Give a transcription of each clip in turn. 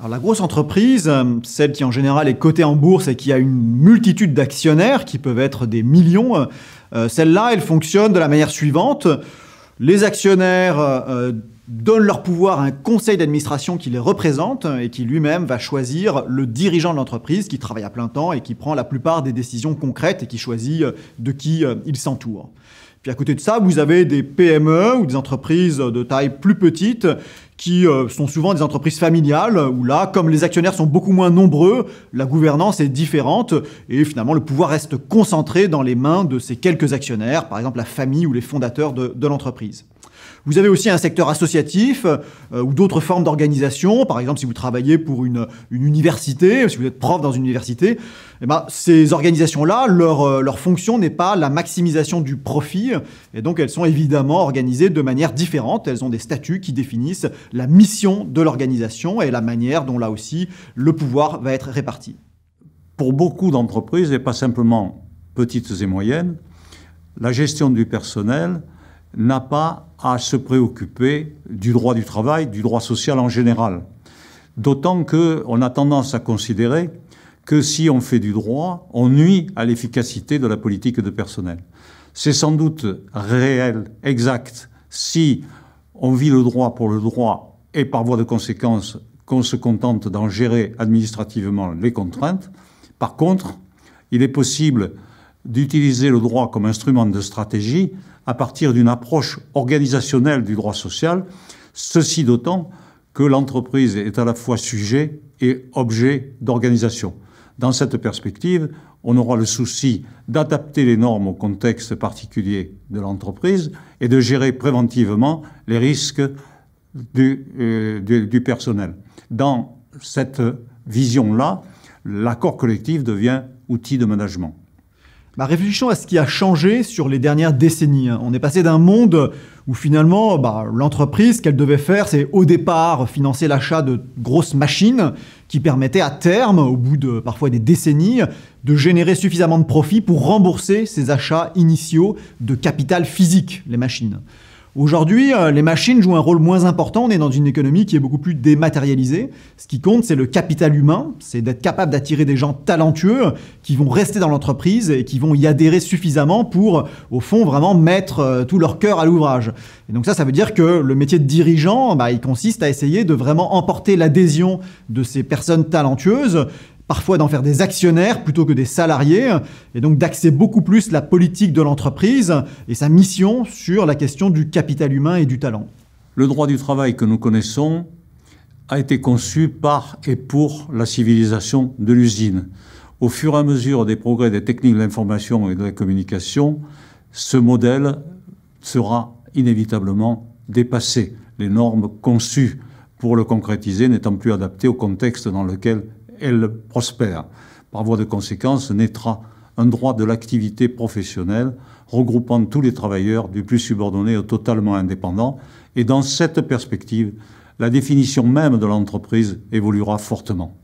Alors la grosse entreprise, celle qui en général est cotée en bourse et qui a une multitude d'actionnaires qui peuvent être des millions, celle-là, elle fonctionne de la manière suivante. Les actionnaires donnent leur pouvoir à un conseil d'administration qui les représente et qui lui-même va choisir le dirigeant de l'entreprise qui travaille à plein temps et qui prend la plupart des décisions concrètes et qui choisit de qui il s'entoure. Puis à côté de ça, vous avez des PME ou des entreprises de taille plus petite qui sont souvent des entreprises familiales où là, comme les actionnaires sont beaucoup moins nombreux, la gouvernance est différente et finalement le pouvoir reste concentré dans les mains de ces quelques actionnaires, par exemple la famille ou les fondateurs de l'entreprise. Vous avez aussi un secteur associatif ou d'autres formes d'organisation. Par exemple, si vous travaillez pour une université, si vous êtes prof dans une université, eh ben, ces organisations-là, leur fonction n'est pas la maximisation du profit. Et donc, elles sont évidemment organisées de manière différente. Elles ont des statuts qui définissent la mission de l'organisation et la manière dont, là aussi, le pouvoir va être réparti. Pour beaucoup d'entreprises, et pas simplement petites et moyennes, la gestion du personnel n'a pas à se préoccuper du droit du travail, du droit social en général. D'autant qu'on a tendance à considérer que si on fait du droit, on nuit à l'efficacité de la politique de personnel. C'est sans doute réel, exact, si on vit le droit pour le droit et par voie de conséquence qu'on se contente d'en gérer administrativement les contraintes. Par contre, il est possible d'utiliser le droit comme instrument de stratégie à partir d'une approche organisationnelle du droit social, ceci d'autant que l'entreprise est à la fois sujet et objet d'organisation. Dans cette perspective, on aura le souci d'adapter les normes au contexte particulier de l'entreprise et de gérer préventivement les risques du personnel. Dans cette vision-là, l'accord collectif devient outil de management. Réfléchissons à ce qui a changé sur les dernières décennies. On est passé d'un monde où finalement l'entreprise, ce qu'elle devait faire, c'est au départ financer l'achat de grosses machines qui permettaient à terme, au bout de parfois des décennies, de générer suffisamment de profit pour rembourser ces achats initiaux de capital physique, les machines. Aujourd'hui, les machines jouent un rôle moins important. On est dans une économie qui est beaucoup plus dématérialisée. Ce qui compte, c'est le capital humain. C'est d'être capable d'attirer des gens talentueux qui vont rester dans l'entreprise et qui vont y adhérer suffisamment pour, au fond, vraiment mettre tout leur cœur à l'ouvrage. Et donc ça veut dire que le métier de dirigeant, il consiste à essayer de vraiment emporter l'adhésion de ces personnes talentueuses, parfois d'en faire des actionnaires plutôt que des salariés, et donc d'axer beaucoup plus la politique de l'entreprise et sa mission sur la question du capital humain et du talent. Le droit du travail que nous connaissons a été conçu par et pour la civilisation de l'usine. Au fur et à mesure des progrès des techniques de l'information et de la communication, ce modèle sera inévitablement dépassé, les normes conçues pour le concrétiser n'étant plus adaptées au contexte dans lequel elle prospère. Par voie de conséquence, naîtra un droit de l'activité professionnelle regroupant tous les travailleurs, du plus subordonné au totalement indépendant. Et dans cette perspective, la définition même de l'entreprise évoluera fortement.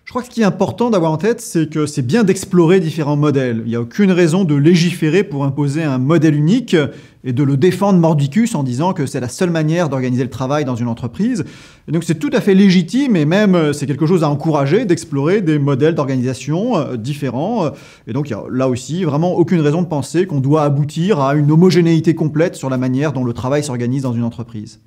Je crois que ce qui est important d'avoir en tête, c'est que c'est bien d'explorer différents modèles. Il n'y a aucune raison de légiférer pour imposer un modèle unique et de le défendre mordicus en disant que c'est la seule manière d'organiser le travail dans une entreprise. Et donc c'est tout à fait légitime et même c'est quelque chose à encourager d'explorer des modèles d'organisation différents. Et donc il n'y a là aussi vraiment aucune raison de penser qu'on doit aboutir à une homogénéité complète sur la manière dont le travail s'organise dans une entreprise.